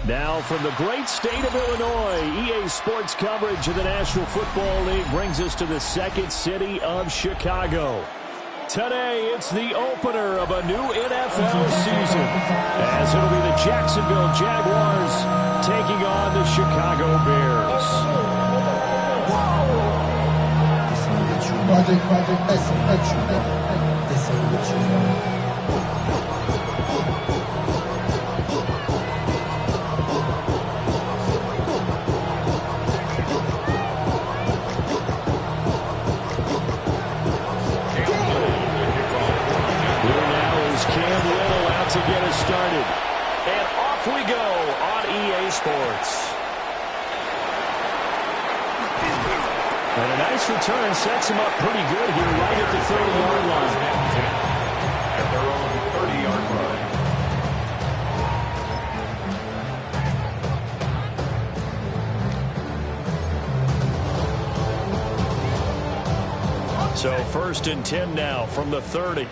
Now from the great state of Illinois, EA Sports coverage of the National Football League brings us to the second city of Chicago. Today, it's the opener of a new NFL season, as it'll be the Jacksonville Jaguars taking on the Chicago Bears. To get us started. And off we go on EA Sports. And a nice return sets him up pretty good here right at the 30-yard line. At their own 30-yard line. So 1st and 10 now from the 30.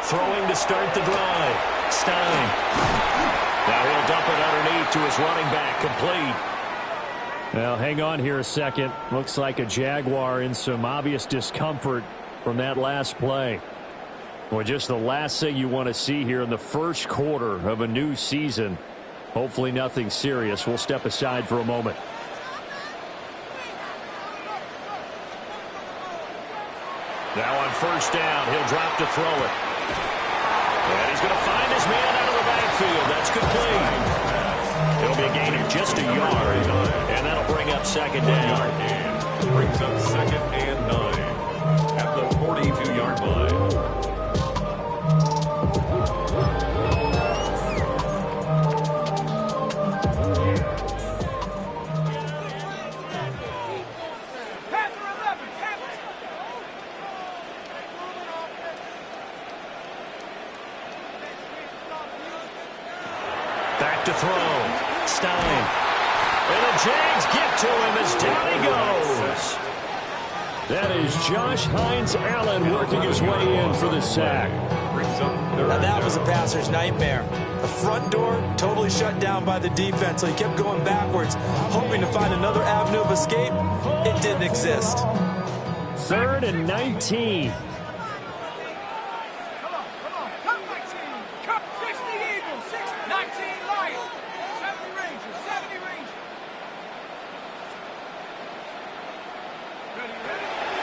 Throwing to start the drive. Stein. Now he'll dump it underneath to his running back. Complete. Well, hang on here a second. Looks like a Jaguar in some obvious discomfort from that last play. Well, just the last thing you want to see here in the first quarter of a new season. Hopefully nothing serious. We'll step aside for a moment. Now on 1st down, he'll drop to throw it. And he's going to find his man out of the backfield. That's complete. It'll be a gain of just a yard. And that'll bring up 2nd down. Brings up 2nd and 9 at the 42-yard line. To throw. Stein. And the Jags get to him as down he goes. That is Josh Hines-Allen working his way in for the sack. Now that was a passer's nightmare. The front door totally shut down by the defense, so he kept going backwards, hoping to find another avenue of escape. It didn't exist. 3rd and 19.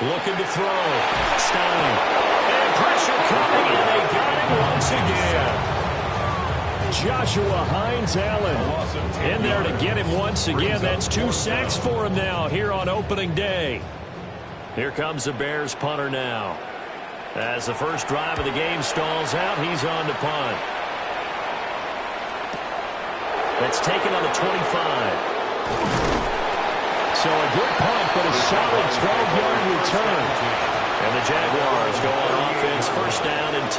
Looking to throw. Stein. And pressure coming, and they got him once again. Joshua Hines-Allen in there to get him once again. That's 2 sacks for him now here on opening day. Here comes the Bears punter now. As the first drive of the game stalls out, he's on to punt. That's taken on the 25. So a good punt, but a solid 12-yard return. And the Jaguars go on offense, 1st down and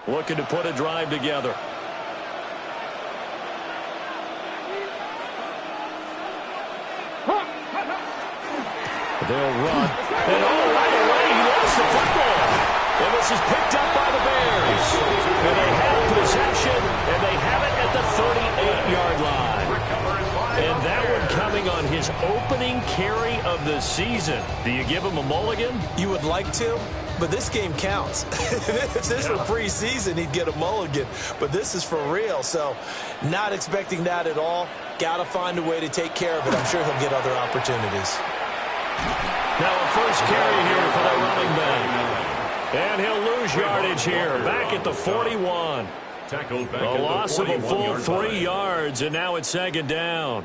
10. Looking to put a drive together. They'll run. And all right away, he lost the football. And this is picked up by the Bears. And they have possession, and they have it at the 38-yard line. And that one coming on his opening carry of the season. Do you give him a mulligan? You would like to, but this game counts. If this were preseason, he'd get a mulligan. But this is for real, so not expecting that at all. Got to find a way to take care of it. I'm sure he'll get other opportunities. Now a first carry here for the running back. And he'll lose yardage here, back at the 41. A loss of a full 3 yards, and now it's 2nd down.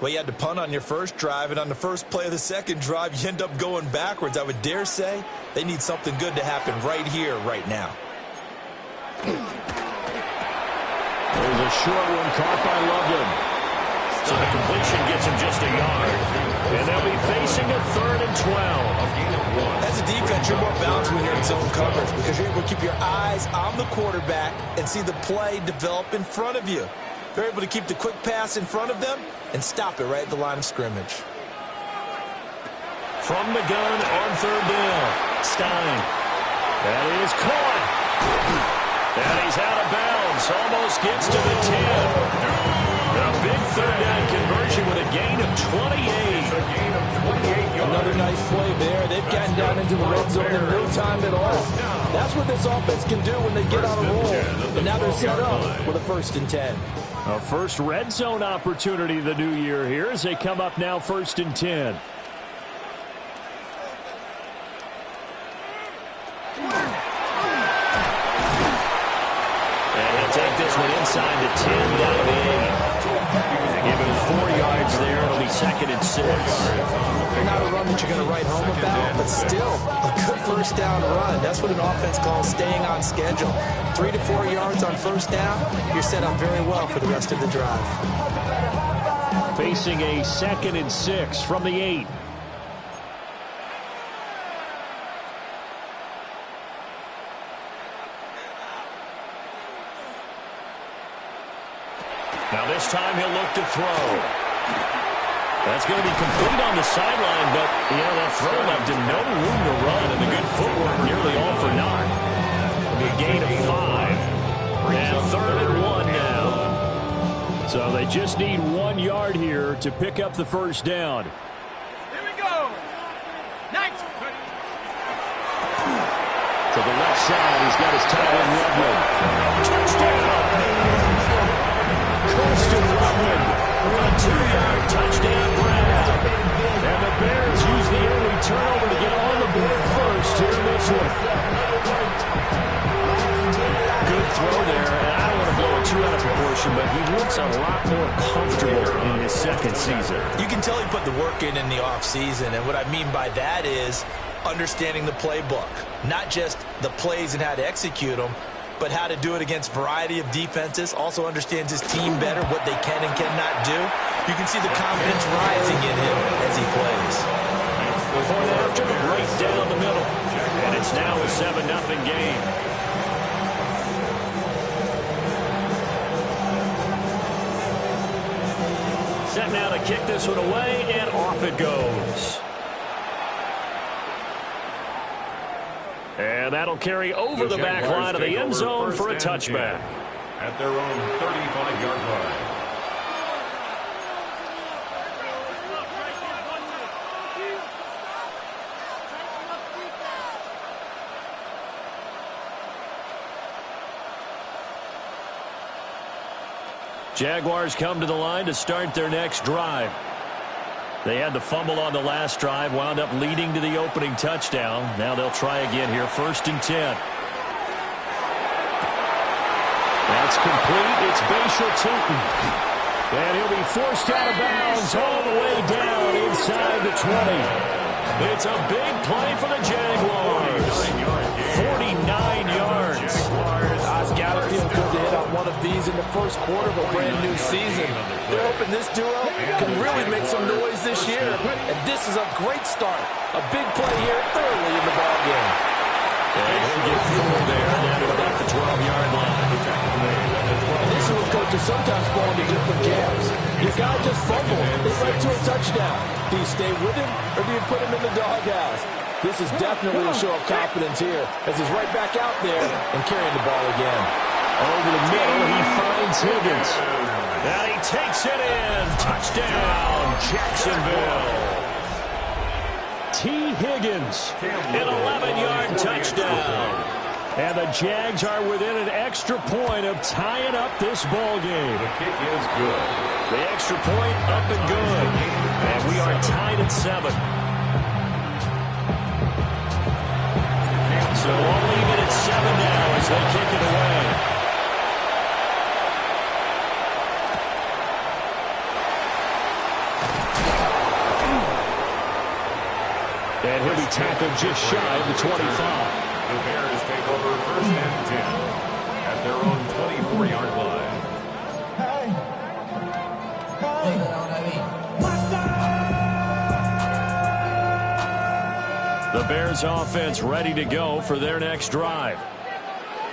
Well, you had to punt on your first drive, and on the first play of the second drive, you end up going backwards. I would dare say they need something good to happen right here, right now. There's a short one caught by Loveland. So the completion gets him just a yard. And they'll be facing a 3rd and 12. As a defense, much you're more balanced when you're in zone coverage because you're able to keep your eyes on the quarterback and see the play develop in front of you. They're able to keep the quick pass in front of them and stop it right at the line of scrimmage. From the gun on third down, Stein. That is caught. And he's out of bounds. Almost gets to the 10. A big third down conversion with a gain of 28. Another nice play there. They've gotten down into the red zone in no time at all. That's what this offense can do when they get on a roll. And now they're set up with a 1st and 10. A first red zone opportunity the new year here as they come up now 1st and 10. And he'll take this one inside the 10 down to the 8. They give him 4 yards there. It'll be 2nd and 6. Not a run that you're going to write home about, but still a good first down run. That's what an offense calls staying on schedule. 3 to 4 yards on first down, you're set up very well for the rest of the drive. Facing a 2nd and 6 from the 8. Now this time he'll look to throw. That's going to be complete on the sideline, but, that throw left him no room to run, and the good footwork nearly all for naught. It'll be a gain of 5. And 3rd and 1 now. So they just need 1 yard here to pick up the first down. Here we go. Nice. To the left side, he's got his tight end, Redwood. Touchdown! Colston Redwood. A 2-yard touchdown grab. And the Bears use the early turnover to get on the board first here in this one. Good throw there, and I don't want to blow it too out of proportion, but he looks a lot more comfortable in his 2nd season. You can tell he put the work in the offseason, and what I mean by that is understanding the playbook. Not just the plays and how to execute them, but how to do it against a variety of defenses. Also understands his team better, what they can and cannot do. You can see the confidence rising in him as he plays. Point after, right down the middle. And it's now a 7-0 game. Set now to kick this one away, and off it goes. And that'll carry over the back line of the end zone for a touchback. At their own 35-yard line. Jaguars come to the line to start their next drive. They had the fumble on the last drive, wound up leading to the opening touchdown. Now they'll try again here, 1st and 10. That's complete. It's Bashir Tootin. And he'll be forced out of bounds all the way down inside the 20. It's a big play for the Jaguars. 49 yards. It's got to feel good to hit on one of these in the first quarter of a brand-new season. They're hoping this duo can really make some noise this year, and this is a great start. A big play here early in the ballgame. And he'll get through there down to about the 12-yard line. And this is what coaches sometimes fall into different camps. Your guy just fumbled. They led to a touchdown. Do you stay with him, or do you put him in the doghouse? This is definitely a show of confidence here as he's right back out there and carrying the ball again. Over the middle, he finds Higgins. And he takes it in. Touchdown, Jacksonville. T. Higgins, an 11-yard touchdown. And the Jags are within an extra point of tying up this ball game. The kick is good. The extra point up and good. And we are tied at 7. So we'll leave it at 7 now as they kick it away. And he'll be tackled just shy of the 25. The Bears take over 1st and 10 at their own 24-yard line. The Bears offense ready to go for their next drive.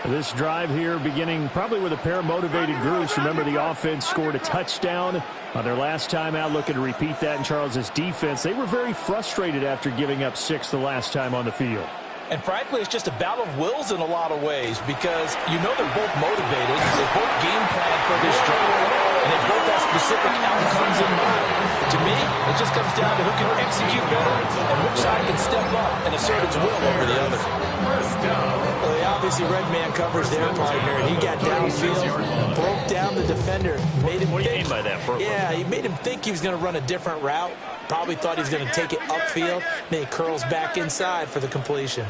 This drive here beginning probably with a pair of motivated groups. Remember, the offense scored a touchdown on their last time out, looking to repeat that in Charles' defense. They were very frustrated after giving up 6 the last time on the field. And frankly, it's just a battle of wills in a lot of ways because you know they're both motivated. They both game plan for this drive, and they both have specific outcomes in mind. To me, it just comes down to who can execute better and which side can step up and assert its will over the other. Well, they obviously read man coverage their partner, and he got downfield, broke down the defender, made him What do you think. mean by that, Burke? Yeah, he made him think he was going to run a different route. Probably thought he was going to take it upfield. Then he curls back inside for the completion.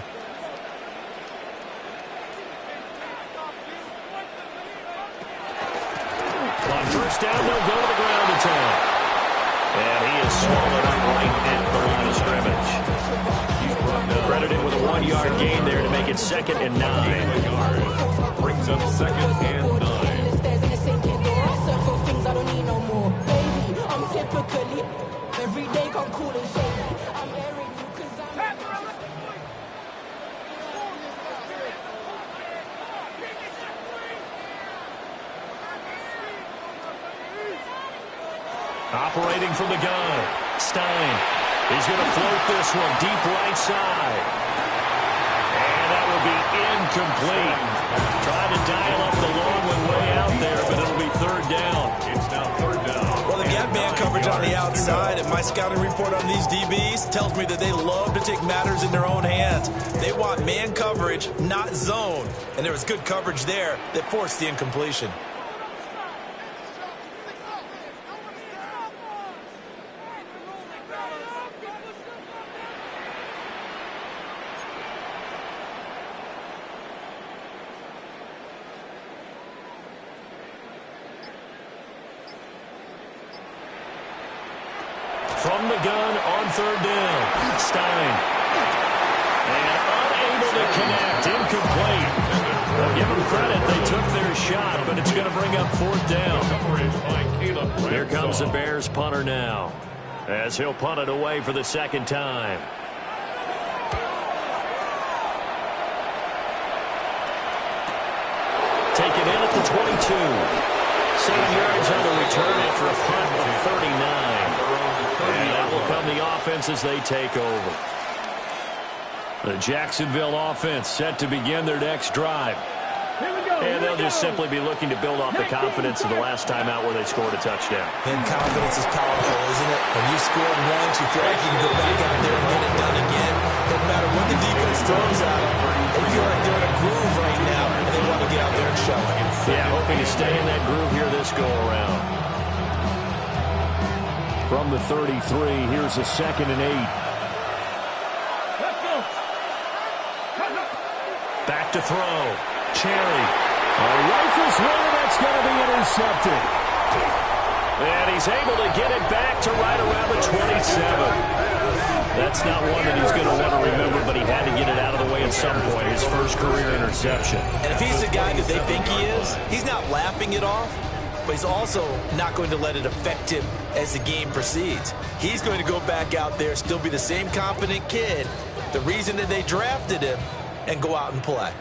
On first down, they'll go to the ground attack. And he is swallowed up right at the line of scrimmage. Credited with a 1-yard gain there to make it 2nd and 9. Brings up 2nd and 9. Operating from the gun, Stein. He's going to float this one deep right side. And that will be incomplete. Trying to dial up the long one way out there, but it'll be 3rd down. It's now 3rd down. Well, they've got man coverage on the outside, and my scouting report on these DBs tells me that they love to take matters in their own hands. They want man coverage, not zone. And there was good coverage there that forced the incompletion. From the gun on 3rd down, Stein. And unable to connect, incomplete. Well, give them credit, they took their shot, but it's going to bring up 4th down. Here comes the Bears punter now, as he'll punt it away for the 2nd time. Taken in at the 22. 7 yards on the return after a punt of 39. And that will come the offense as they take over. The Jacksonville offense set to begin their next drive. And they'll just simply be looking to build off the confidence of the last time out where they scored a touchdown. And confidence is powerful, isn't it? When you scored once, you feel like you can go back out there and get it done again. No matter what the defense throws at them, they feel like they're in a groove right now, and they want to get out there and show it. Yeah, hoping to stay in that groove here this go-around. From the 33, here's a 2nd and 8. Back to throw. Cherry. Rifles one, and that's going to be intercepted. And he's able to get it back to right around the 27. That's not one that he's going to want to remember, but he had to get it out of the way at some point. His first career interception. And if he's the guy that they think he is, he's not laughing it off, but he's also not going to let it affect him as the game proceeds. He's going to go back out there, still be the same confident kid, the reason that they drafted him, and go out and play.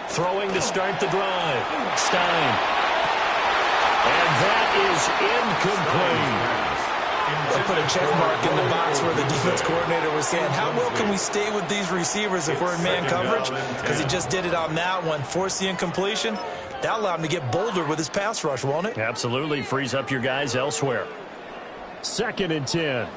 Throwing to start the drive. Stein. And that is incomplete. They put a check mark in the box where the defense coordinator was saying, how well can we stay with these receivers if we're in man coverage? Because he just did it on that one, forced the incompletion. That allowed him to get bolder with his pass rush, won't it? Absolutely. Frees up your guys elsewhere. 2nd and 10.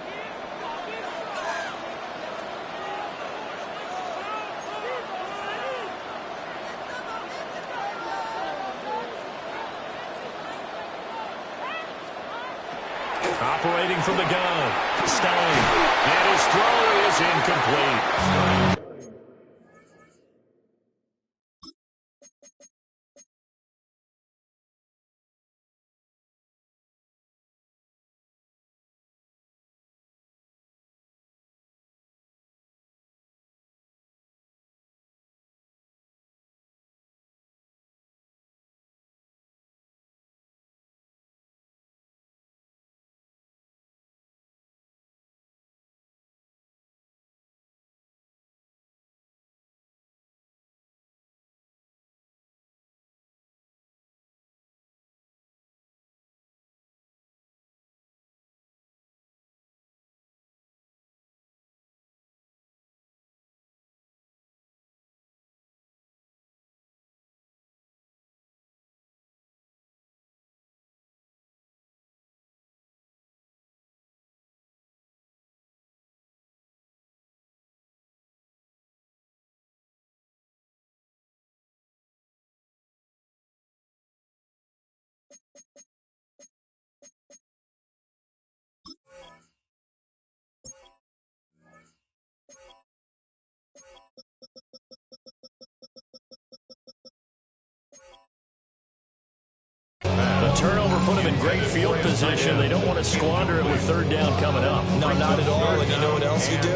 Operating from the gun, Stein. And his throw is incomplete. put them in great field position. They don't want to squander it with third down coming up. No, not at all. And you know what else you do?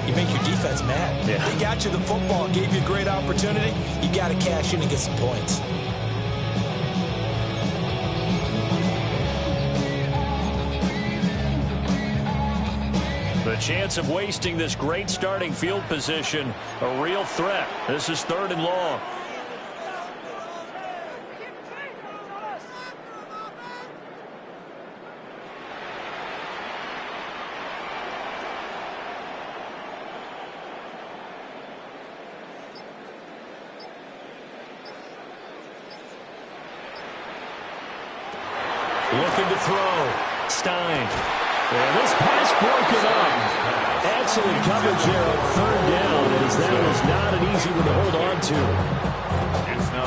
You make your defense mad. Yeah. They got you the football, gave you a great opportunity. You got to cash in and get some points. The chance of wasting this great starting field position, a real threat. This is 3rd and long. Looking to throw. Stein. And this pass broken up. Excellent coverage there on 3rd down, as that was not an easy one to hold on to.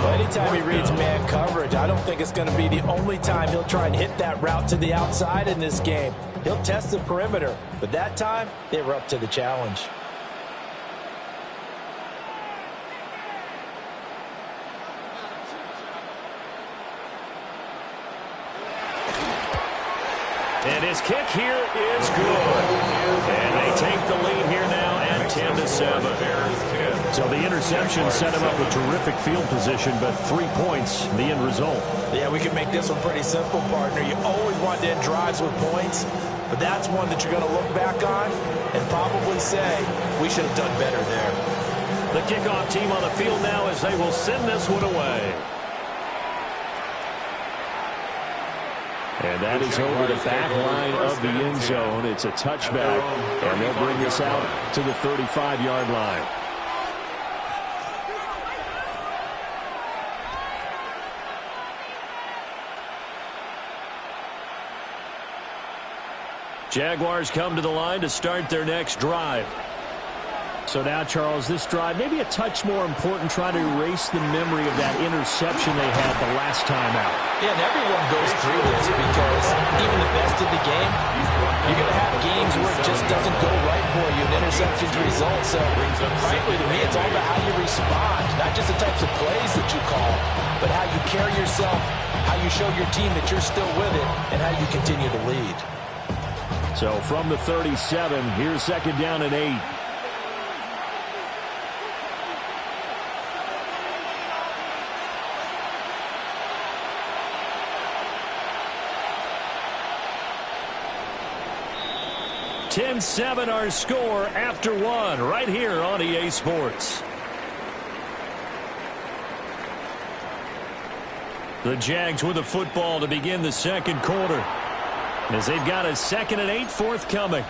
Well, anytime he reads man coverage, I don't think it's going to be the only time he'll try and hit that route to the outside in this game. He'll test the perimeter, but that time they were up to the challenge. And his kick here is good. And they take the lead here now at 10-7. So the interception set him up with terrific field position, but 3 points, the end result. Yeah, we can make this one pretty simple, partner. You always want to end drives with points, but that's one that you're going to look back on and probably say, we should have done better there. The kickoff team on the field now as they will send this one away. And that is over the back line of the end zone. It's a touchback, and they'll bring this out to the 35-yard line. Jaguars come to the line to start their next drive. So now, Charles, this drive maybe a touch more important, trying to erase the memory of that interception they had the last time out. Yeah, and everyone goes through this because even the best of the game, you're going to have games where it just doesn't go right for you, and interceptions result. So, frankly, to me, it's all about how you respond, not just the types of plays that you call, but how you carry yourself, how you show your team that you're still with it, and how you continue to lead. So from the 37, here's 2nd down and 8. (10-7) our score after 1 right here on EA Sports. The Jags with the football to begin the 2nd quarter, as they've got a 2nd and 8 forthcoming.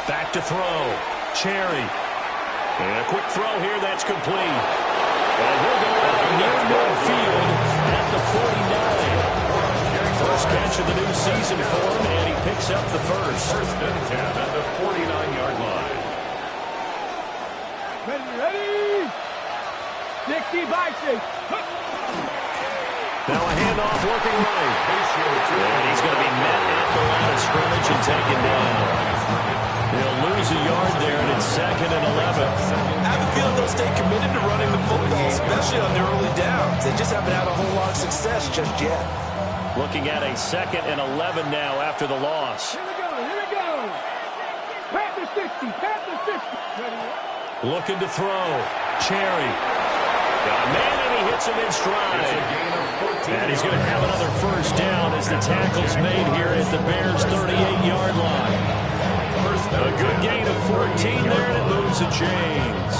Back to throw. Cherry. And a quick throw here that's complete. And he'll go near midfield at the 49. First catch of the new season for him, and he picks up the first. 1st and 10 at the 49-yard line. Ready? 60 by 6. Now a handoff working right. And he's going to be met at the line of scrimmage and taken down. They'll lose a yard there, and it's 2nd and 11. I have a feeling they'll stay committed to running the football, especially on their early downs. They just haven't had a whole lot of success just yet. Looking at a 2nd and 11 now after the loss. Here we go. Panther 60, Panther 60. Looking to throw. Cherry. Got a man, and he hits him in stride. And he's going to have another first down as the tackle's made here at the Bears' 38-yard line. A good gain of 14 there, and it moves the chains.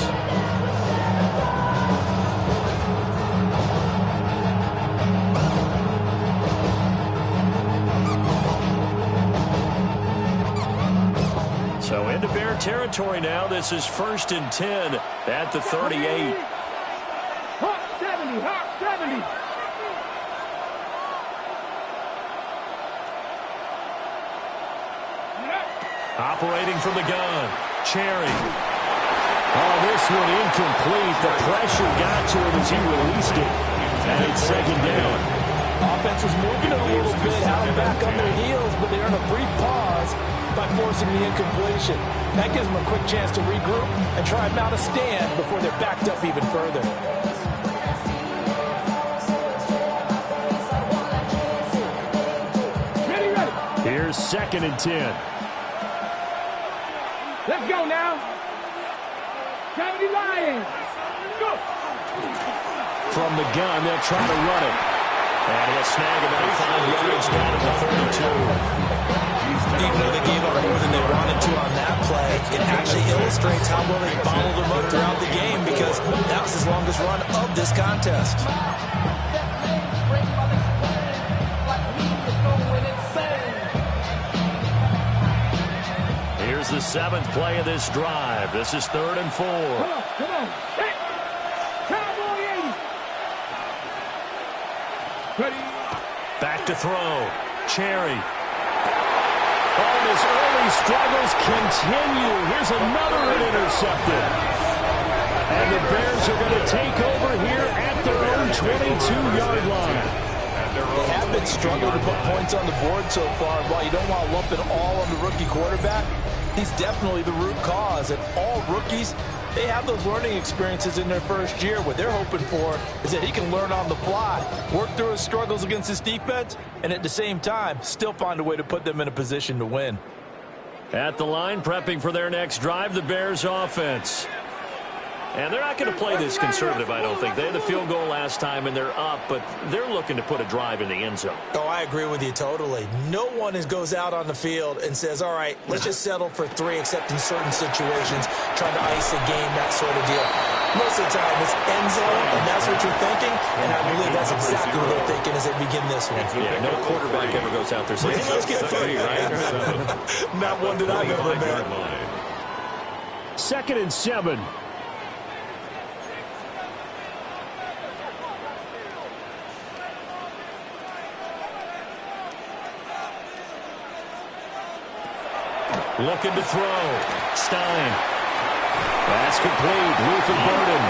So into Bear territory now. This is 1st and 10 at the 38. Hot 70, hot 70. Operating from the gun, Cherry. Oh, this one incomplete. The pressure got to him as he released it. And it's second down. Offense was moving a little bit, had them back on their heels, but they earned a brief pause by forcing the incompletion. That gives them a quick chance to regroup and try and mount a stand before they're backed up even further. Ready. Here's 2nd and 10. Let's go now. 70 Lions. Go. From the gun, they'll try to run it. And he'll snag about 5 yards down at the 32. Even though they gave up more than they wanted to on that play, it actually illustrates how well they bottled them up throughout the game because that was his longest run of this contest. Here's the 7th play of this drive. This is 3rd and 4. Come on. Hey. Cowboy 80. Ready. Back to throw. Cherry. Oh, his early struggles continue. Here's another one intercepted. And the Bears are going to take over here at their own 22-yard line. They have been struggling to put points on the board so far. While you don't want to lump it all on the rookie quarterback, he's definitely the root cause. And all rookies, they have those learning experiences in their first year. What they're hoping for is that he can learn on the fly, work through his struggles against his defense, and at the same time, still find a way to put them in a position to win. At the line, prepping for their next drive, the Bears offense. And they're not going to play this conservative, I don't think. They had the field goal last time, and they're up, but they're looking to put a drive in the end zone. Oh, I agree with you totally. No one goes out on the field and says, all right, let's just settle for 3, except in certain situations, trying to ice a game, that sort of deal. Most of the time, it's end zone, and that's what you're thinking, and I believe that's exactly what they're thinking as they begin this one. Yeah, no quarterback ever goes out there saying, hey, let's get 3, right? Not one that I've ever met. 2nd and 7. Looking to throw. Stein. That's complete. Luther Burden.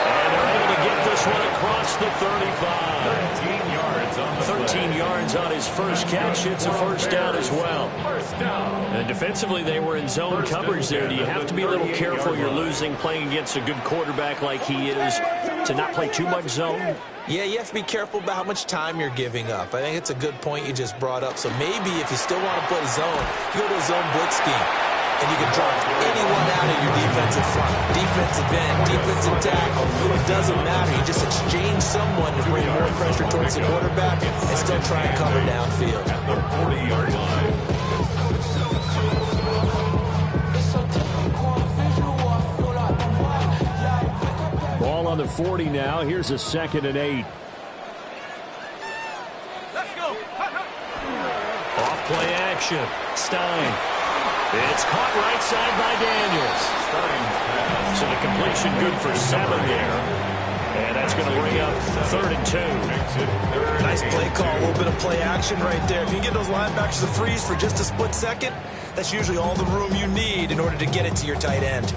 And they're able to get this one across the 35. 13 yards on the 13 yards on his first catch. It's a first down as well. First down. And defensively, they were in zone coverage there. Do you have to be a little careful? You're losing playing against a good quarterback like he is to not play too much zone? Yeah, you have to be careful about how much time you're giving up. I think it's a good point you just brought up. So maybe if you still want to play zone, you go to a zone blitz scheme, and you can drop anyone out of your defensive front. Defensive end, defensive tackle, it doesn't matter. You just exchange someone to bring more pressure towards the quarterback and still try and cover downfield. At the 40-yard line. Ball on the 40 now. Here's a 2nd and 8. Let's go. Off play action. Stein. It's caught right side by Daniels. So the completion good for 7 there. And that's going to bring up 3rd and 2. Nice play call, a little bit of play action right there. If you get those linebackers to freeze for just a split second, that's usually all the room you need in order to get it to your tight end.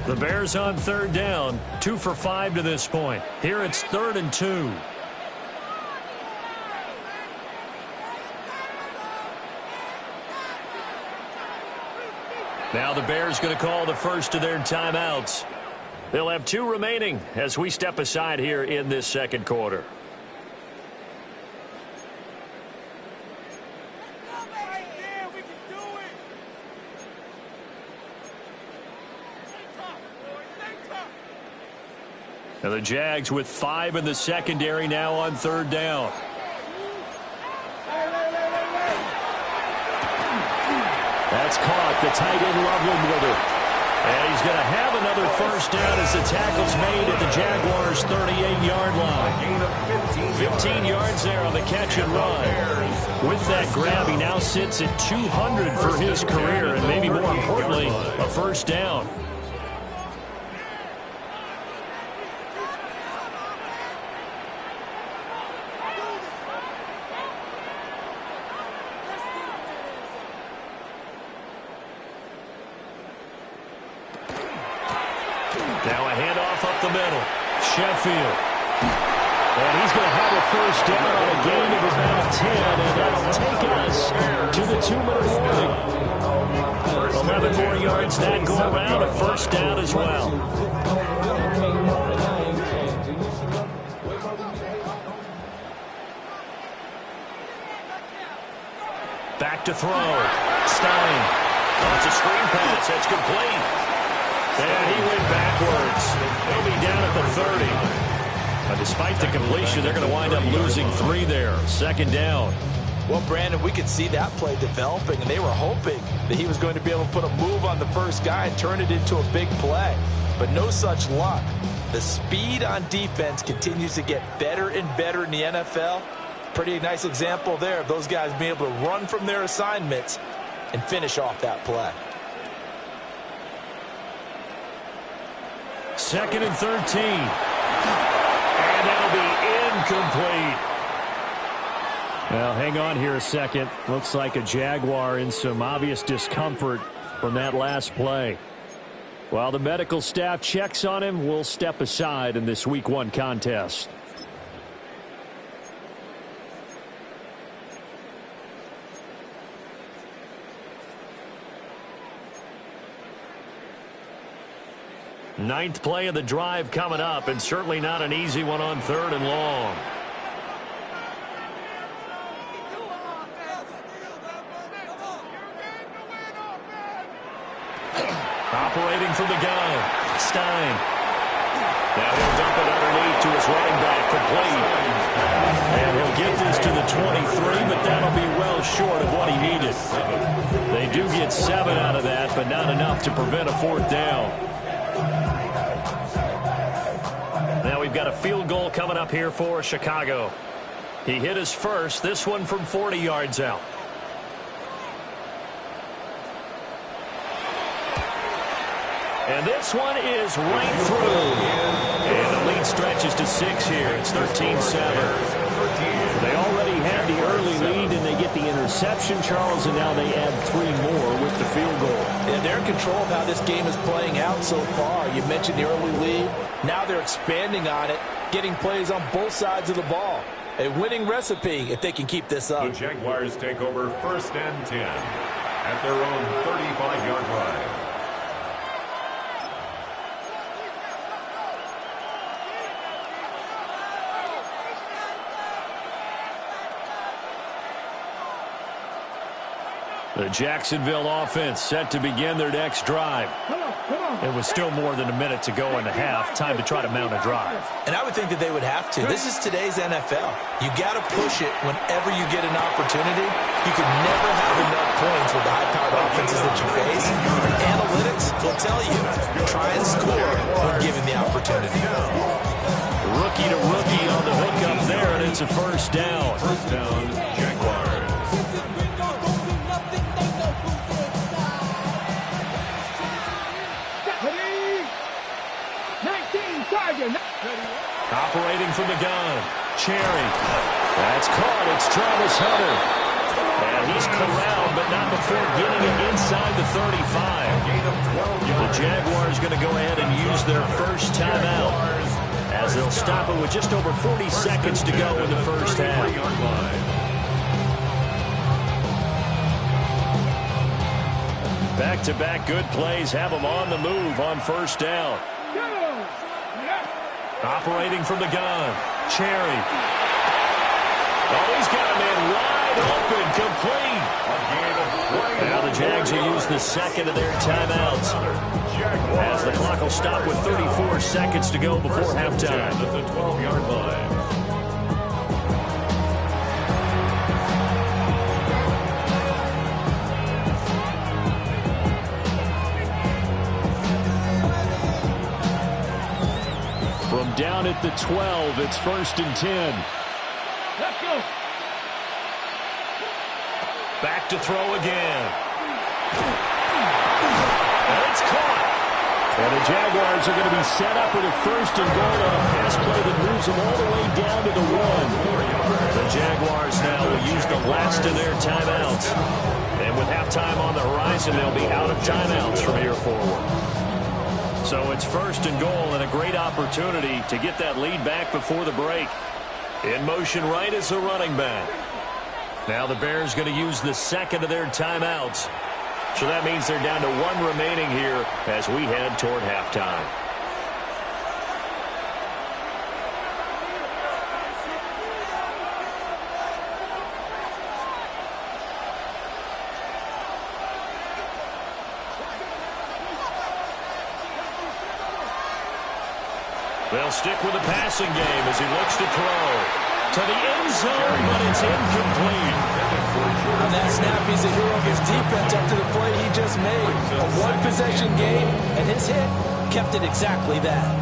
The Bears on 3rd down, 2 for 5 to this point. Here it's 3rd and 2. Now the Bears going to call the first of their timeouts. They'll have 2 remaining as we step aside here in this 2nd quarter. Now the Jags with 5 in the secondary now on 3rd down. That's caught. The tight end Loveland with it. And he's going to have another first down as the tackle's made at the Jaguars' 38-yard line. 15 yards there on the catch and run. With that grab, he now sits at 200 for his career, and maybe more importantly, a first down. Now a handoff up the middle. Sheffield. And he's going to have a first down on a gain of about 10, and that'll take us to the 2-minute warning. 11 more yards that go around, a first down as well. Back to throw. Stein. That's a screen pass. That's complete. And he went backwards. He'll be down at the 30. Despite the completion, they're going to wind up losing 3 there. Second down. Well, Brandon, we could see that play developing, and they were hoping that he was going to be able to put a move on the first guy and turn it into a big play. But no such luck. The speed on defense continues to get better and better in the NFL. Pretty nice example there of those guys being able to run from their assignments and finish off that play. 2nd and 13. And that'll be incomplete. Well, hang on here a second. Looks like a Jaguar in some obvious discomfort from that last play. While the medical staff checks on him, we'll step aside in this Week 1 contest. Ninth play of the drive coming up, and certainly not an easy one on 3rd and long. Operating from the gun, Stein. Now he'll dump it underneath to his running back, complete. And he'll get this to the 23, but that'll be well short of what he needed. They do get 7 out of that, but not enough to prevent a 4th down. Now we've got a field goal coming up here for Chicago. He hit his first, this one from 40 yards out. And this one is right through. And the lead stretches to 6 here. It's 13-7. They already had the early lead, and they get the interception, Charles, and now they add 3 more with the field goal. And they're in control of how this game is playing out so far. You mentioned the early lead. Now they're expanding on it, getting plays on both sides of the ball. A winning recipe if they can keep this up. The Jaguars take over 1st and 10 at their own 35-yard line. The Jacksonville offense set to begin their next drive. It was still more than a minute to go in the half. Time to try to mount a drive. And I would think that they would have to. This is today's NFL. You got to push it whenever you get an opportunity. You can never have enough points with the high-powered offenses that you face. And analytics will tell you, try and score when given the opportunity. Rookie to rookie on the hook up there, and it's a first down. First down, Jaguars. Operating from the gun, Cherry. That's caught. It's Travis Hunter. And he's corralled, but not before getting it inside the 35. The Jaguars going to go ahead and use their first timeout, as they'll stop it with just over 40 seconds to go in the first half. Back-to-back good plays have them on the move on first down. Operating from the gun, Cherry. Oh, he's got a man wide open, complete. Now the Jags will use the second of their timeouts, as the clock will stop with 34 seconds to go before halftime. At the 12-yard line. From down at the 12, it's 1st and 10. Let's go. Back to throw again. And it's caught. And the Jaguars are going to be set up with a 1st and goal on a pass play that moves them all the way down to the 1. The Jaguars now will use the last of their timeouts. And with halftime on the horizon, they'll be out of timeouts from here forward. So it's 1st and goal and a great opportunity to get that lead back before the break. In motion right is the running back. Now the Bears going to use the second of their timeouts. So that means they're down to 1 remaining here as we head toward halftime. They'll stick with the passing game as he looks to throw. To the end zone, but it's incomplete. On that snap, he's a hero of his defense after the play he just made. A one-possession game, and his hit kept it exactly that.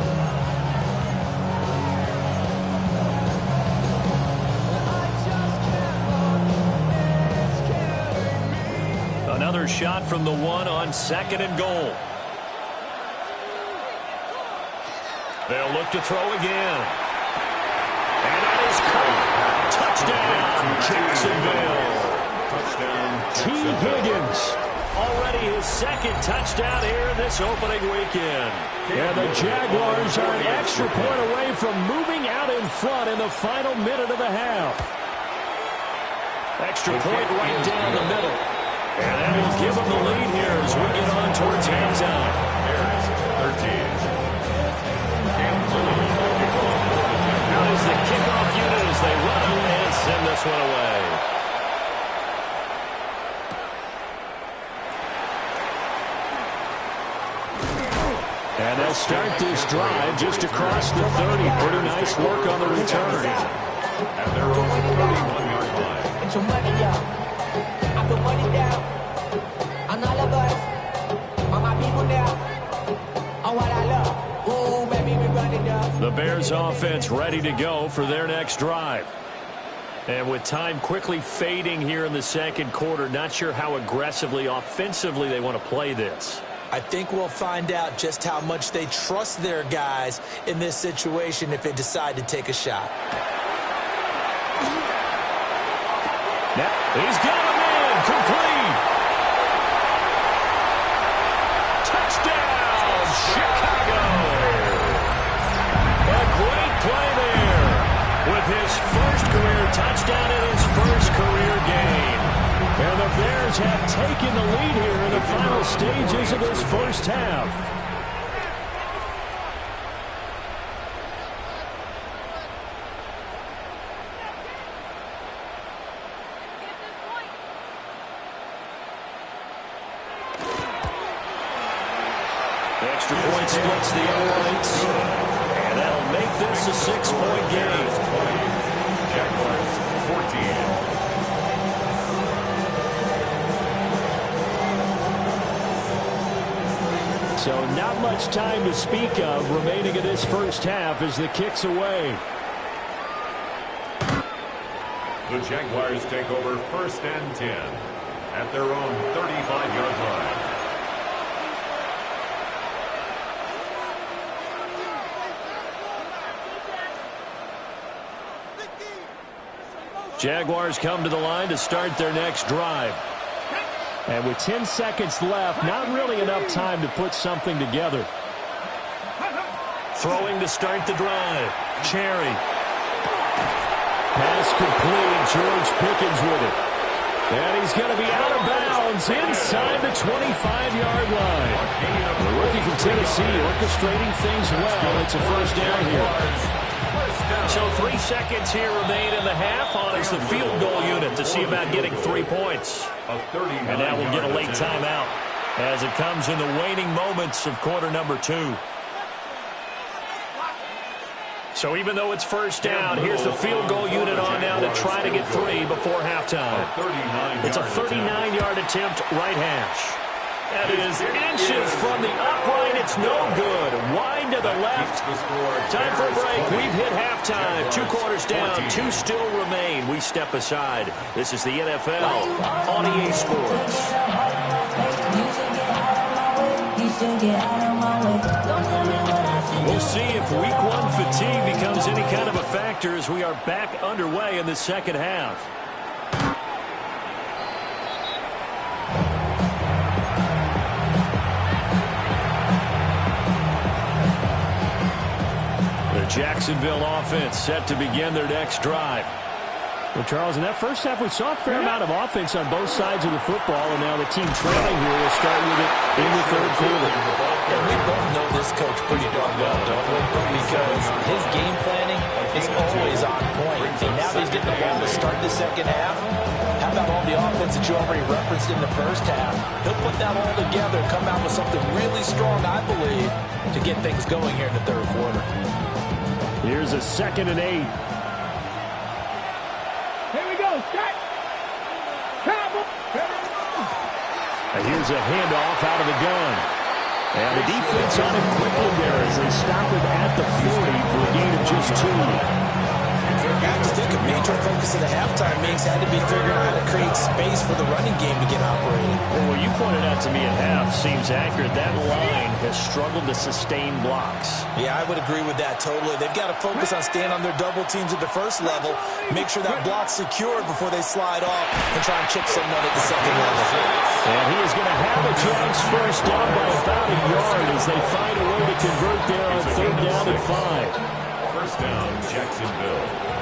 Another shot from the 1 on 2nd and goal. They'll look to throw again. And that is caught. Touchdown, Jacksonville. Touchdown, T. Higgins. Already his 2nd touchdown here this opening weekend. And the Jaguars are an extra point away from moving out in front in the final minute of the half. Extra point right down the middle. And that will give them the lead here as we get on towards halftime. Bears 13. Out is the kickoff unit as they run it and send this one away. And they'll start this drive just across the 30. Pretty nice work on the return. At their own 31-yard line. Put your money up. I put money down. On all of us. On my people now. On what I love. Ooh, baby, we run it up. The Bears offense ready to go for their next drive. And with time quickly fading here in the 2nd quarter, not sure how aggressively, offensively they want to play this. I think we'll find out just how much they trust their guys in this situation if they decide to take a shot. Now, he's got him in. Complete. Touchdown, Chicago. A great play there with his first career touchdown in his first career game. And the Bears have taken the lead here in the final stages of this first half. The extra point splits the uprights. And that'll make this a 6-point game. Jaguars 14. So not much time to speak of remaining in this first half as the kick's away. The Jaguars take over 1st and 10 at their own 35-yard line. Jaguars come to the line to start their next drive. And with 10 seconds left, not really enough time to put something together. Throwing to start the drive. Cherry. Pass complete. George Pickens with it. And he's going to be out of bounds inside the 25-yard line. The rookie from Tennessee orchestrating things well. It's a first down here. So 3 seconds here remain in the half on as the field goal unit to see about getting 3 points. And now we'll get a late timeout as it comes in the waning moments of quarter number 2. So even though it's first down, here's the field goal unit on now to try to get 3 before halftime. It's a 39-yard attempt right hash. That is inches from the upright. It's no good. Wide to the left. Time for a break. We've hit halftime. 2 quarters down. 2 still remain. We step aside. This is the NFL on EA Sports. We'll see if week 1 fatigue becomes any kind of a factor as we are back underway in the second half. Jacksonville offense set to begin their next drive. Well, Charles, in that first half, we saw a fair amount of offense on both sides of the football, and now the team trailing here will start with it in the third quarter. And we both know this coach pretty darn well, don't we? Because his game planning is always on point. And now that he's getting the ball to start the second half, how about all the offense that you already referenced in the first half? He'll put that all together, come out with something really strong, I believe, to get things going here in the third quarter. Here's a 2nd and 8. And here's a handoff out of the gun. And the defense on him quickly there as they stop him at the 40 for a gain of just 2. I think a major focus of the halftime means had to be figuring out how to create space for the running game to get operating. Well, what you pointed out to me at half seems accurate. That line has struggled to sustain blocks. Yeah, I would agree with that totally. They've got to focus on staying on their double teams at the first level, make sure that block's secured before they slide off and try and chip someone at the second level. And he is going to have a chance first down by about a yard as they find a way to convert there on 3rd down and 5. First down, Jacksonville.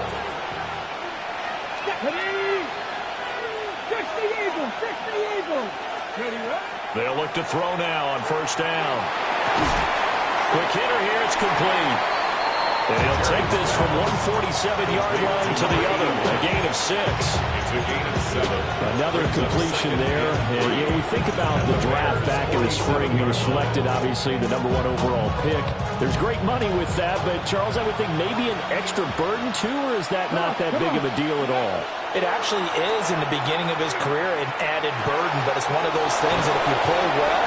They'll look to throw now on 1st down. Quick hitter here, it's complete. And he'll take this from 147-yard line to the other, a gain of 6. It's a gain of 7. Another completion there. And, we think about the draft back in the spring. He was selected, obviously, the #1 overall pick. There's great money with that, but, Charles, I would think maybe an extra burden, too, or is that not that big of a deal at all? It actually is in the beginning of his career an added burden, but it's one of those things that if you play well,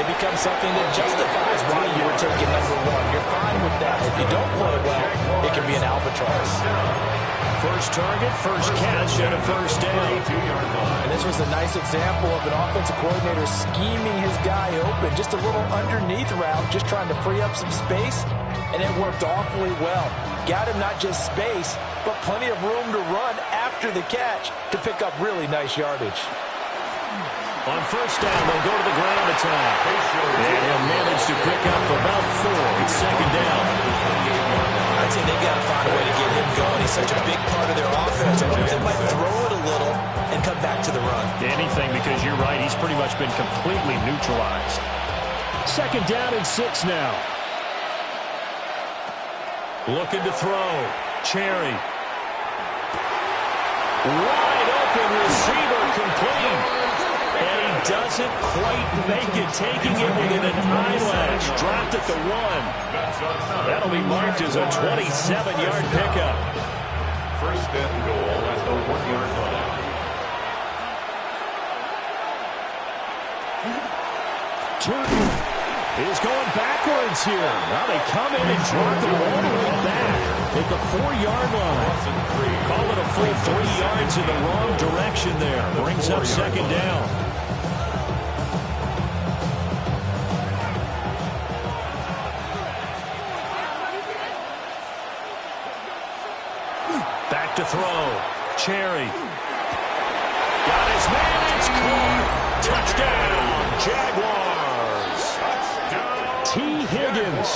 it becomes something that justifies why you were taken #1. You're fine with that. If you don't play well, it can be an albatross. First target, first catch, and a first down. And this was a nice example of an offensive coordinator scheming his guy open. Just a little underneath route, just trying to free up some space, and it worked awfully well. Got him not just space, but plenty of room to run after the catch to pick up really nice yardage. On first down, they'll go to the ground attack. And he'll manage to pick up about 4. It's 2nd down. I'd say they've got to find a way to get him going. He's such a big part of their offense. I wonder if they might throw it a little and come back to the run. Anything, because you're right, he's pretty much been completely neutralized. 2nd down and 6 now. Looking to throw. Cherry. Wide open receiver complete. And he doesn't quite make it, taking it within an eyelash. Dropped at the 1. That'll be marked as a 27-yard pickup. First and goal at the 1-yard line. Turner is going backwards here. Now they come in and drop it all the way back at the 4-yard line. Call it a full 3 yards in the wrong direction there. Brings up 2nd down. Back to throw. Cherry. Got his man. It's caught. Touchdown, Jaguars. T. Higgins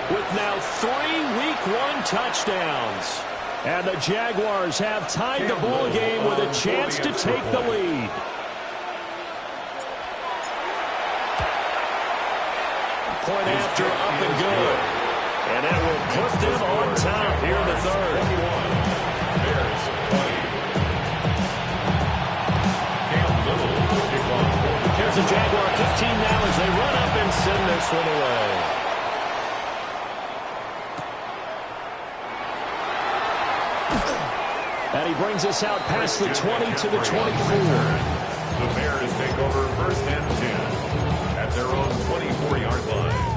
with now 3 Week 1 touchdowns. And the Jaguars have tied the ball game with a chance to take the lead. Point after, up and good. And that will put them on top here in the 3rd. Here's the Jaguar kick team now as they run up and send this one away. And he brings us out past the 20 to the 24. The Bears take over 1st and 10 at their own 24-yard line.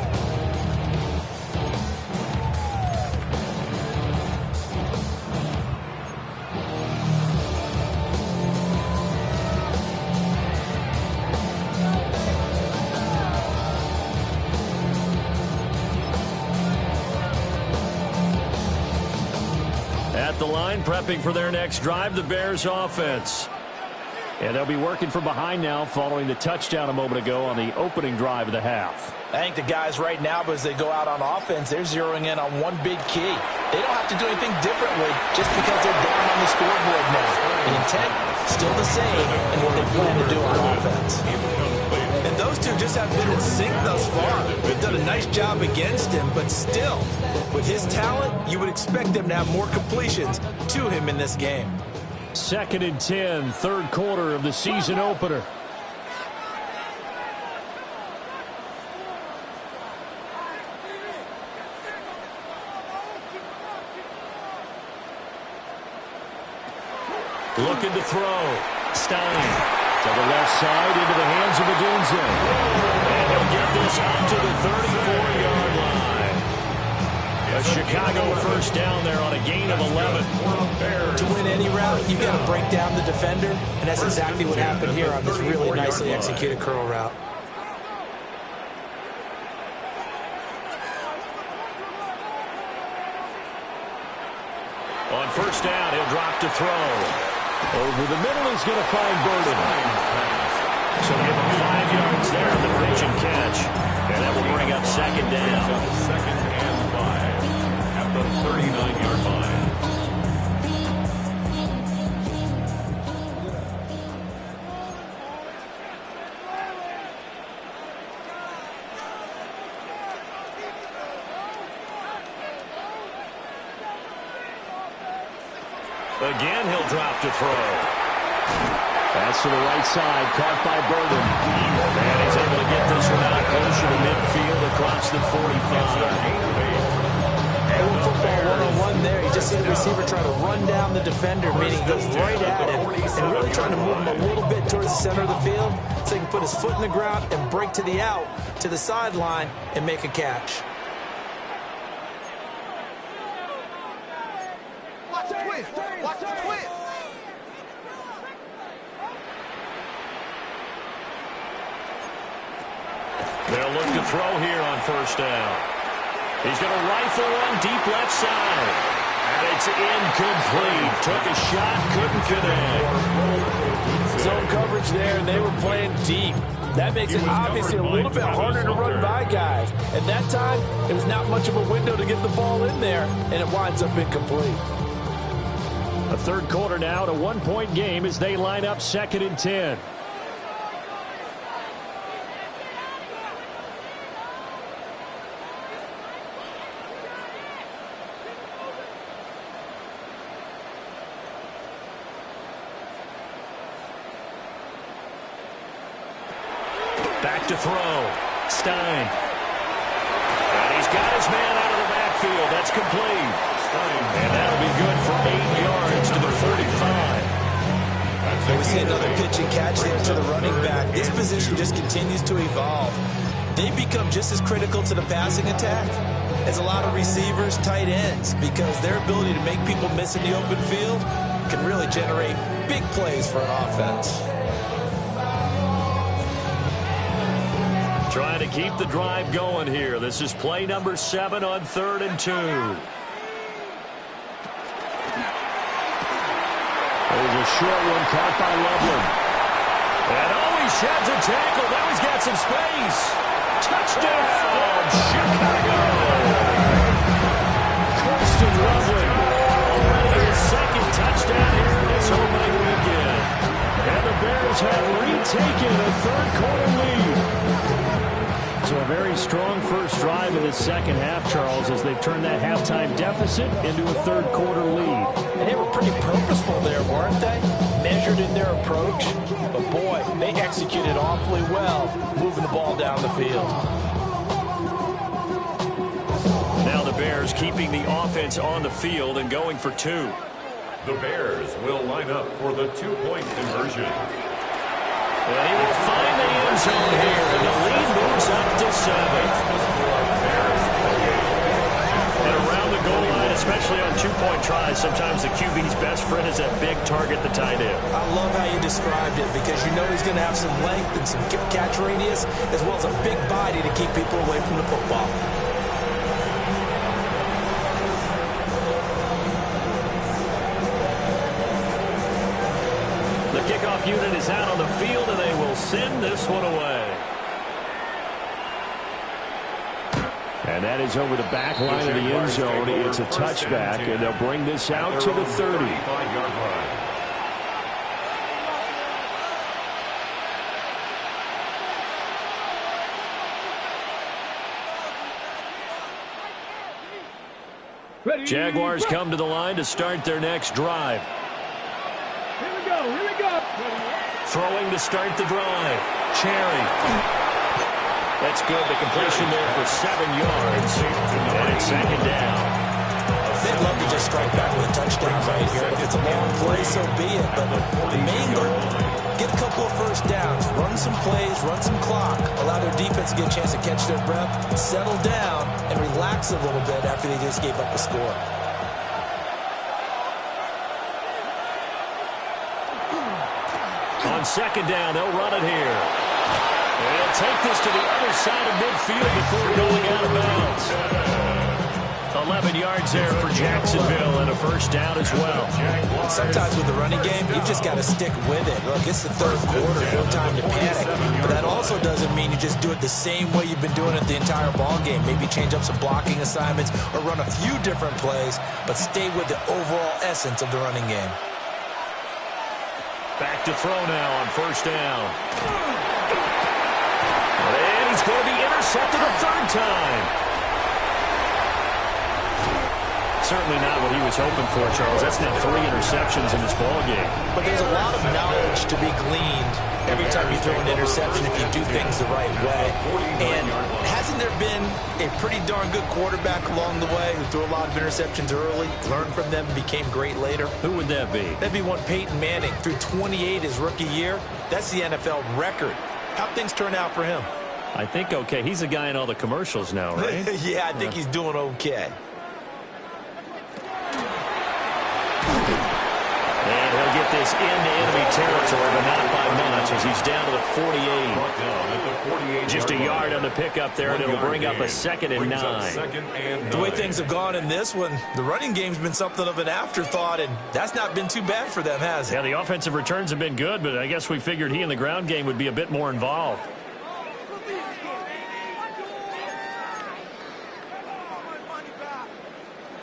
At the line, prepping for their next drive, the Bears offense. And they'll be working from behind now following the touchdown a moment ago on the opening drive of the half. I think the guys right now, as they go out on offense, they're zeroing in on one big key. They don't have to do anything differently just because they're down on the scoreboard now. The intent, still the same, and what they plan to do on offense. And those two just have been in sync thus far. They've done a nice job against him, but still, with his talent, you would expect them to have more completions to him in this game. 2nd and 10, third quarter of the season opener. Looking to throw. Stein to the left side into the hands of Duuuval. And he'll get this out to the 34-yard line. A Chicago first down there on a gain of 11. To win any route, you've got to break down the defender, and that's exactly what happened here on this really nicely executed curl route. On first down, he'll drop to throw. Over the middle, he's going to find Burden. So give him 5 yards there on the pitch and catch. And that will bring up second down. 2nd and 5 at the 39-yard line. Again, he'll drop to throw. Pass to the right side, caught by Burden. And he's able to get this one out closer to midfield across the 45. Football one-on-one there. You just see the receiver trying to run down the defender, meaning he goes right at him and really trying to move him a little bit towards the center of the field so he can put his foot in the ground and break to the out, to the sideline, and make a catch. Watch the twist. They'll look to throw here on first down. He's going to rifle one deep left side. And it's incomplete. Took a shot, couldn't connect. Zone coverage there, and they were playing deep. That makes it obviously a little bit harder to run by guys. At that time, it was not much of a window to get the ball in there, and it winds up incomplete. A third quarter now, to 1-point game as they line up 2nd and 10. Back to throw. Stein. And he's got his man out of the backfield. That's complete. And that'll be good for 8 yards to the 45. We see another pitch and catch there to the running back. This position just continues to evolve. They become just as critical to the passing attack as a lot of receivers, tight ends, because their ability to make people miss in the open field can really generate big plays for an offense. Trying to keep the drive going here. This is play number 7 on 3rd and 2. There's a short one caught by Loveland. And he sheds a tackle. Now he's got some space. Touchdown, Chicago. Kirsten Loveland already his 2nd touchdown here in this opening weekend. And the Bears have retaken a third quarter lead. So a very strong first drive in the second half, Charles, as they've turned that halftime deficit into a third quarter lead. And they were pretty purposeful there, weren't they? Measured in their approach. But boy, they executed awfully well, moving the ball down the field. Now the Bears keeping the offense on the field and going for 2. The Bears will line up for the 2-point conversion. And he will find the end zone here, and the lead moves up to 7. And around the goal line, especially on 2-point tries, sometimes the QB's best friend is that big target, the tight end. I love how you described it, because you know he's going to have some length and some catch radius, as well as a big body to keep people away from the football. kickoff unit is out on the field, and they will send this one away. And that is over the back line of the end zone. It's a touchback, and they'll bring this out to the 30. Jaguars come to the line to start their next drive. Here we go. Here we go. Throwing to start the drive. Cherry. That's good. The completion there for 7 yards. And it's second down. They'd love to just strike back with a touchdown right here. If it's a long play, so be it. But the main goal, get a couple of first downs, run some plays, run some clock, allow their defense to get a chance to catch their breath, settle down, and relax a little bit after they just gave up a score. On second down, they'll run it here. They'll take this to the other side of midfield before going out of bounds. 11 yards there for Jacksonville and a first down as well. Sometimes with the running game, you've just got to stick with it. Look, it's the third quarter, no time to panic. But that also doesn't mean you just do it the same way you've been doing it the entire ball game. Maybe change up some blocking assignments or run a few different plays, but stay with the overall essence of the running game. Back to throw now on first down. And he's going to be intercepted a third time. Certainly not what he was hoping for, Charles. That's now 3 interceptions in this ball game. But there's a lot of knowledge to be gleaned every time you throw an interception if you do things the right way. And hasn't there been a pretty darn good quarterback along the way who threw a lot of interceptions early, learned from them, and became great later? Who would that be? That'd be one Peyton Manning. Threw 28 his rookie year. That's the NFL record. How'd things turn out for him? I think okay. He's a guy in all the commercials now, right? Yeah, I think he's doing okay. And he'll get this into enemy territory, but not by much as he's down to the 48. Just a yard on the pickup there, and it'll bring up a 2nd and 9. The way things have gone in this one, the running game's been something of an afterthought, and that's not been too bad for them, has it? Yeah, the offensive returns have been good, but I guess we figured he in the ground game would be a bit more involved.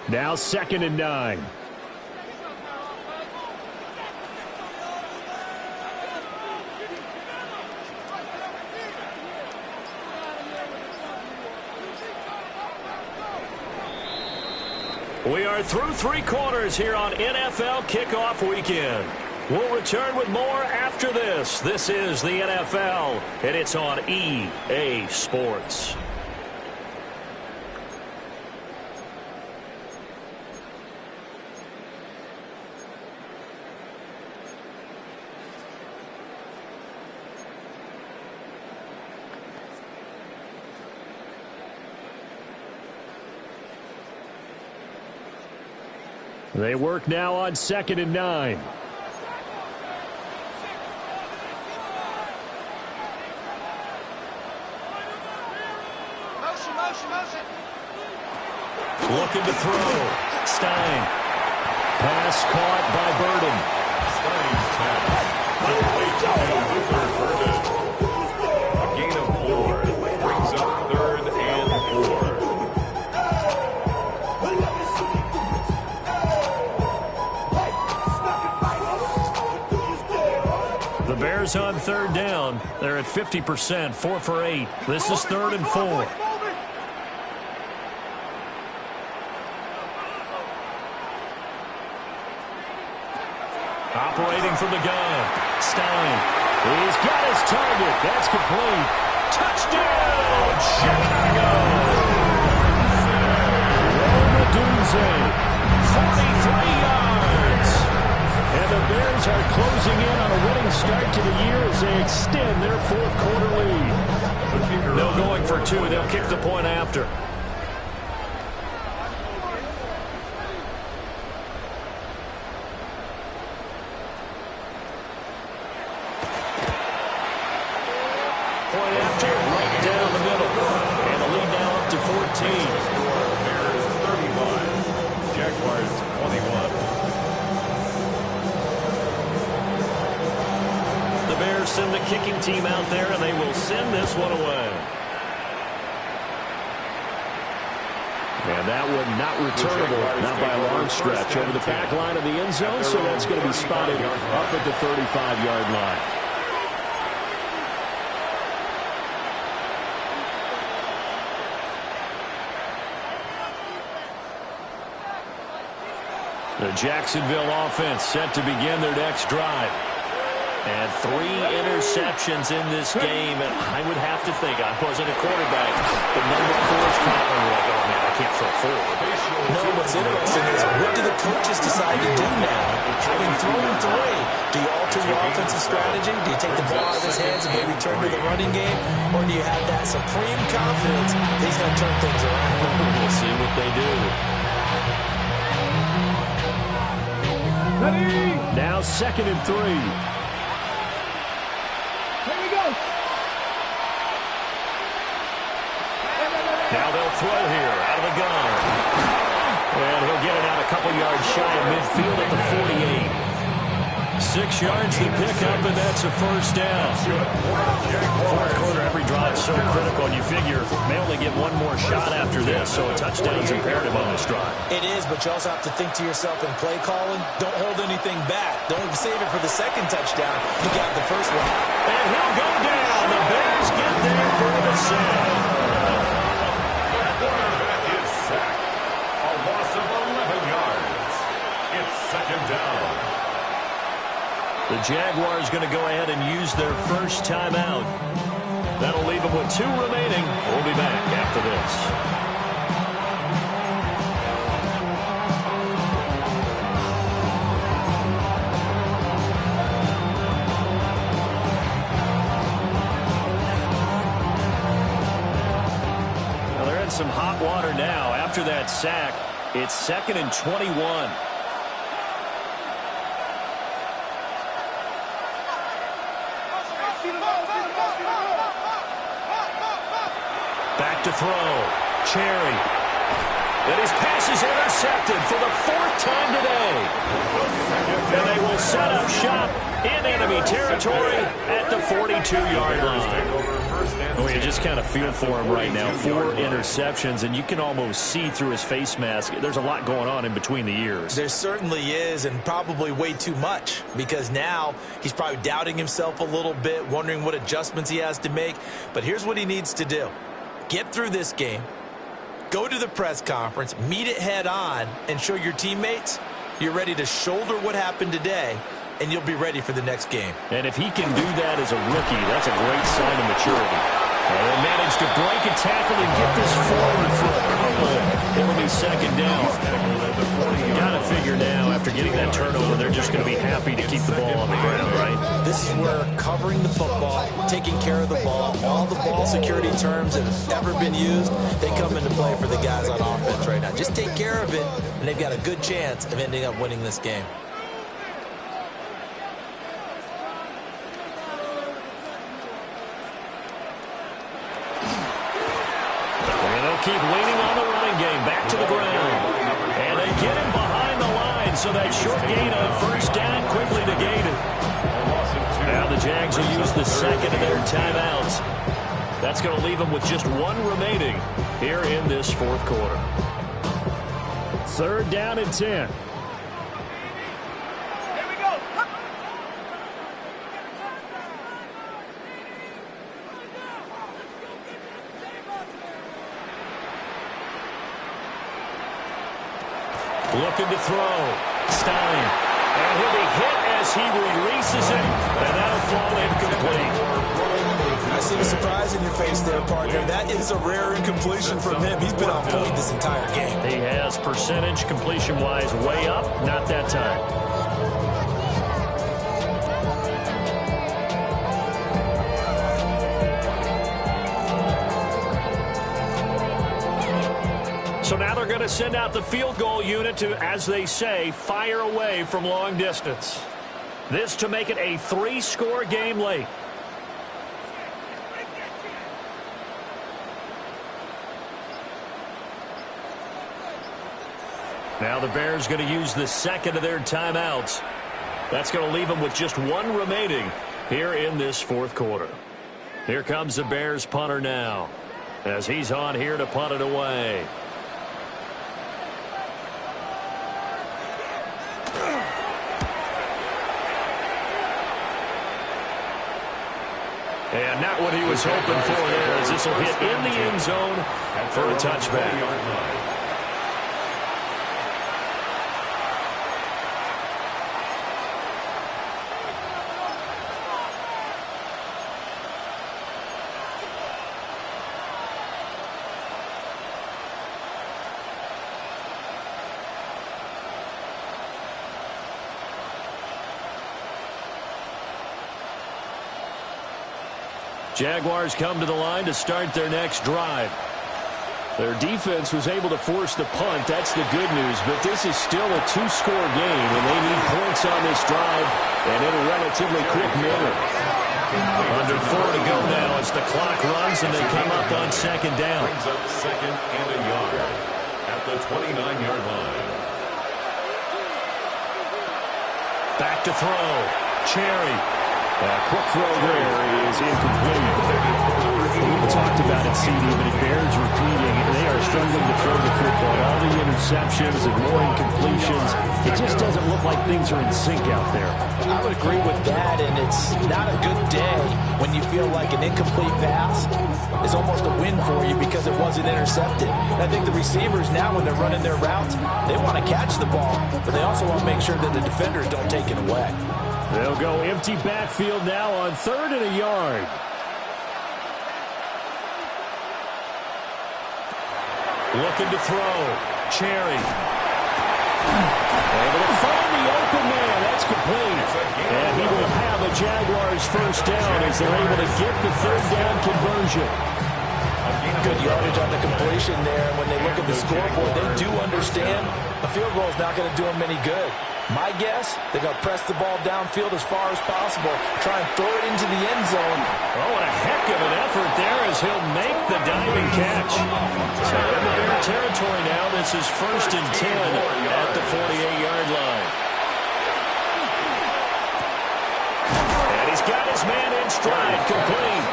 Now 2nd and 9. We are through 3 quarters here on NFL Kickoff Weekend. We'll return with more after this. This is the NFL, and it's on EA Sports. They work now on 2nd and 9. Looking to throw. Stein. Pass caught by Burden. A gain of 4 brings up 3rd and 4. The Bears on 3rd down. They're at 50%, 4 for 8. This is 3rd and 4. Operating from the gun. Stein. He's got his target. That's complete. Touchdown, Chicago! Duuuval, 43 yards. And the Bears are closing in on a winning start to the year as they extend their 4th quarter lead. No going for 2. They'll kick the point after. team out there, and they will send this one away. And that one not returnable, not by a long stretch, over the back line of the end zone, so that's going to be spotted up at the 35-yard line. The Jacksonville offense set to begin their next drive. And 3 interceptions in this game. And I would have to think, I wasn't a quarterback, but number 4 is probably like, oh, man, I can't throw 4. No, what's interesting is what do the coaches decide to do now? Having thrown 3, do you alter your offensive strategy? Do you take the ball out of his hands and maybe turn to the running game? Or do you have that supreme confidence that he's going to turn things around? We'll see what they do. Ready? Now 2nd and 3. Here we go. Now they'll throw here out of the gun. And he'll get it out a couple yards shy of midfield at the 48. 6 yards to pick up, and that's a first down. Fourth quarter, every drive so critical, and you figure may only get one more shot after this, so a touchdown's imperative on this drive. It is, but you also have to think to yourself in play calling, don't hold anything back. Don't save it for the second touchdown. You got the first one. And he'll go down. The Bears get there for the sack. Quarterback is sacked. A loss of 11 yards. It's 2nd down. The Jaguars going to go ahead and use their first timeout. That'll leave them with 2 remaining. We'll be back after this. Well, they're in some hot water now. After that sack, it's 2nd and 21. Back to throw. Cherry. And his pass is intercepted for the 4th time today. And they will set up shop in enemy territory at the 42-yard line. Well, you just kind of feel for him right now. 4 interceptions, and you can almost see through his face mask. There's a lot going on in between the ears. There certainly is, and probably way too much, because now he's probably doubting himself a little bit, wondering what adjustments he has to make. But here's what he needs to do. Get through this game, go to the press conference, meet it head on, and show your teammates you're ready to shoulder what happened today, and you'll be ready for the next game. And if he can do that as a rookie, that's a great sign of maturity. And they managed to break a tackle and get this forward for a couple. It'll be 2nd down. Got to figure now, after getting that turnover, they're just going to be happy to keep the ball on the ground, right? This is where covering the football, taking care of the ball, all the ball security terms that have ever been used, they come into play for the guys on offense right now. Just take care of it, and they've got a good chance of ending up winning this game. Keep leaning on the running game. Back to the ground. And they get him behind the line, so that short gain on 1st down quickly to gain it. Now the Jags will use the 2nd of their timeouts. That's going to leave them with just 1 remaining here in this 4th quarter. 3rd down and 10. Looking to throw. Stein. And he'll be hit as he releases it. And that'll fall incomplete. I see the surprise in your face there, partner. That is a rare incompletion from him. He's been on point this entire game. He has percentage completion-wise way up. Not that time. So now they're going to send out the field goal unit to, as they say, fire away from long distance. This to make it a 3-score game late. Now the Bears going to use the 2nd of their timeouts. That's going to leave them with just 1 remaining here in this fourth quarter. Here comes the Bears punter now, as he's on here to punt it away. And not what he was hoping for there, as this will hit in the end zone for a touchback. Jaguars come to the line to start their next drive. Their defense was able to force the punt. That's the good news. But this is still a two-score game, and they need points on this drive and in a relatively quick manner. Under 4 to go now as the clock runs, and they come up on second down. Brings up second and a yard at the 29-yard line. Back to throw. Cherry. Quick throw there is incomplete. We've talked about it, CD, but it bears repeating. They are struggling to throw the football. All the interceptions and more incompletions. It just doesn't look like things are in sync out there. I would agree with that, and it's not a good day when you feel like an incomplete pass is almost a win for you because it wasn't intercepted. And I think the receivers now, when they're running their routes, they want to catch the ball, but they also want to make sure that the defenders don't take it away. They'll go empty backfield now on 3rd and a yard. Looking to throw. Cherry. Able to find the open man. That's complete. And he will have a Jaguars first down as they're able to get the 3rd down conversion. Good yardage on the completion there. When they look at the scoreboard, they do understand a field goal is not going to do them any good. My guess, they're going to press the ball downfield as far as possible, try and throw it into the end zone. Oh, what a heck of an effort there as he'll make the diving catch. So in the Bear territory now, this is 1st and 10 at the 48-yard line. And he's got his man in stride, complete.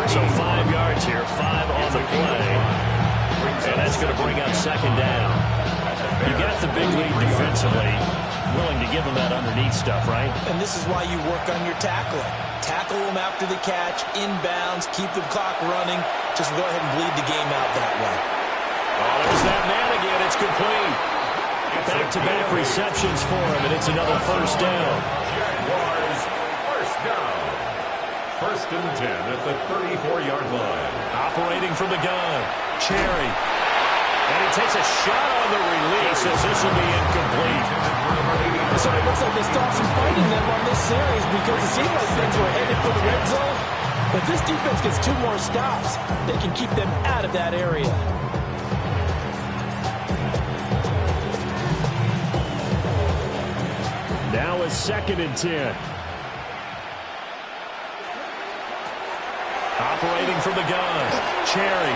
So 5 yards here, 5 on the play. And that's going to bring up second down. You got the big lead defensively, willing to give them that underneath stuff, right? And this is why you work on your tackling. Tackle them after the catch, inbounds, keep the clock running. Just go ahead and bleed the game out that way. Oh, there's that man again. It's complete. Back-to-back receptions for him, and it's another first down. Jaguars first down. 1st and 10 at the 34-yard line. Operating from the gun. Cherry. And he takes a shot on the release as this will be incomplete. So it looks like they stopped some fighting them on this series because it seemed like things were headed for the red zone. But this defense gets 2 more stops. They can keep them out of that area. Now it's 2nd and 10. Operating from the gun. Cherry.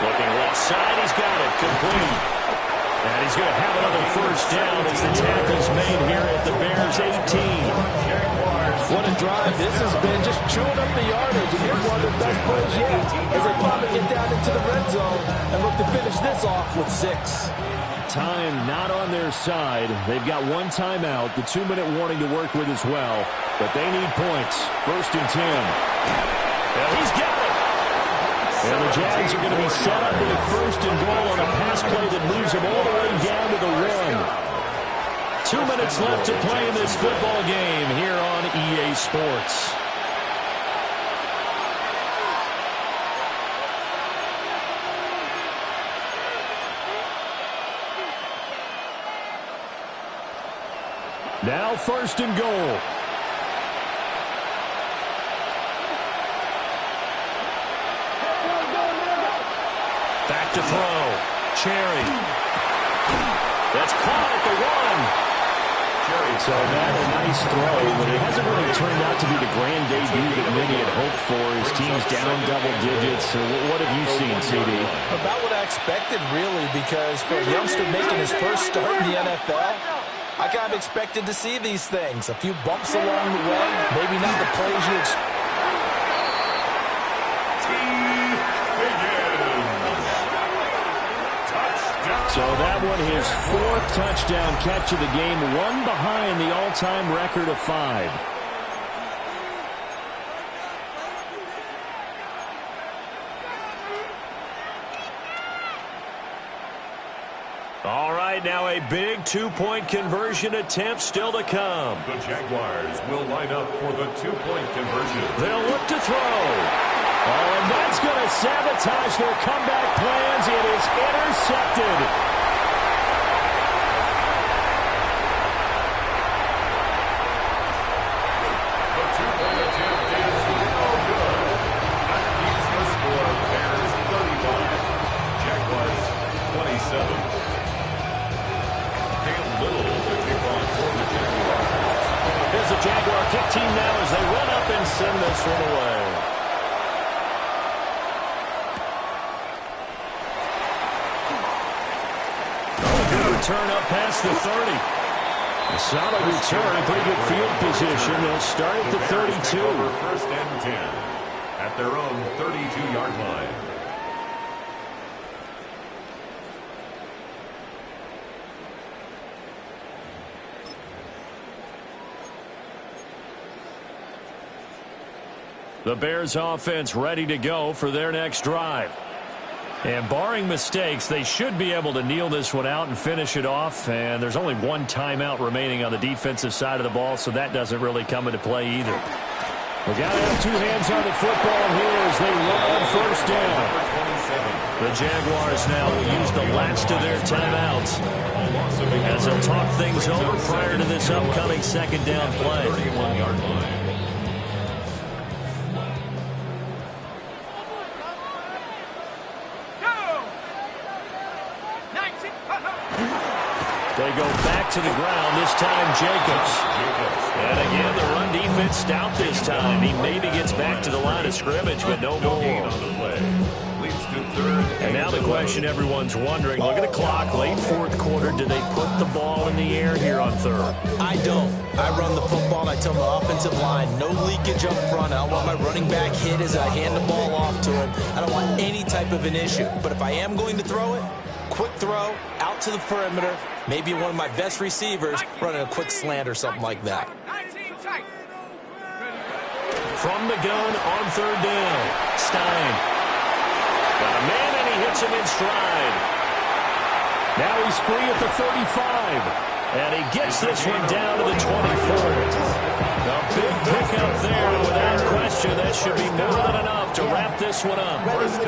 Looking left side, he's got it, complete. And he's going to have another first down as the tackle's made here at the Bears 18. What a drive this has been, just chewing up the yardage. And here's one of their best plays yet as they finally get down into the red zone and look to finish this off with 6. Time not on their side. They've got 1 timeout, the 2-minute warning to work with as well. But they need points. 1st and 10. And he's got it. And the Jags are going to be set up with a 1st and goal on a pass play that moves them all the way down to the 1. 2 minutes left to play in this football game here on EA Sports. Now 1st and goal. Back to throw. Cherry. That's caught at the 1. So that a nice throw, but it hasn't really turned out to be the grand debut that many had hoped for. His team's down double digits. So what have you seen, CD? About what I expected, really, because for a youngster making his first start in the NFL, I kind of expected to see these things. A few bumps along the way, maybe not the plays you expect. So that one, his 4th touchdown catch of the game, one behind the all-time record of 5. All right, now a big 2-point conversion attempt still to come. The Jaguars will line up for the 2-point conversion. They'll look to throw. Oh, and that's going to sabotage their comeback plans. It is intercepted. The 2-point attempt is no good. That keeps the score. Bears 35. Jaguars 27. Here's the Jaguar kick team now as they run up and send this one away. Good return up past the 30. A solid return, pretty good field position. They'll start at the 32. Over 1st and 10 at their own 32-yard line. The Bears offense ready to go for their next drive. And barring mistakes, they should be able to kneel this one out and finish it off. And there's only one timeout remaining on the defensive side of the ball, so that doesn't really come into play either. We got to have 2 hands on the football here as they run on 1st down. The Jaguars now will use the last of their timeouts as they'll talk things over prior to this upcoming 2nd down play. 31-yard line. They go back to the ground, this time Jacobs. And again, the run defense stout this time. He maybe gets back to the line of scrimmage, but no more. And now the question everyone's wondering, look at the clock, late 4th quarter. Do they put the ball in the air here on 3rd? I don't. I run the football, and I tell my offensive line, no leakage up front. I don't want my running back hit as I hand the ball off to him. I don't want any type of an issue. But if I am going to throw it, quick throw, out to the perimeter, maybe one of my best receivers running a quick slant or something like that. From the gun on 3rd down, Stein. Got a man, and he hits him in stride. Now he's free at the 35. And he gets this one down to the 24. A big pickup there, without question. That should be more than enough to wrap this one up.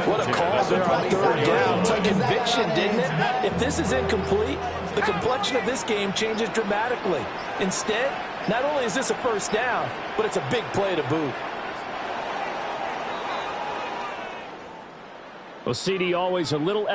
What a call there on 3rd down. Took conviction, didn't it? If this is incomplete, the complexion of this game changes dramatically. Instead, not only is this a 1st down, but it's a big play to boot. Well, CD, always a little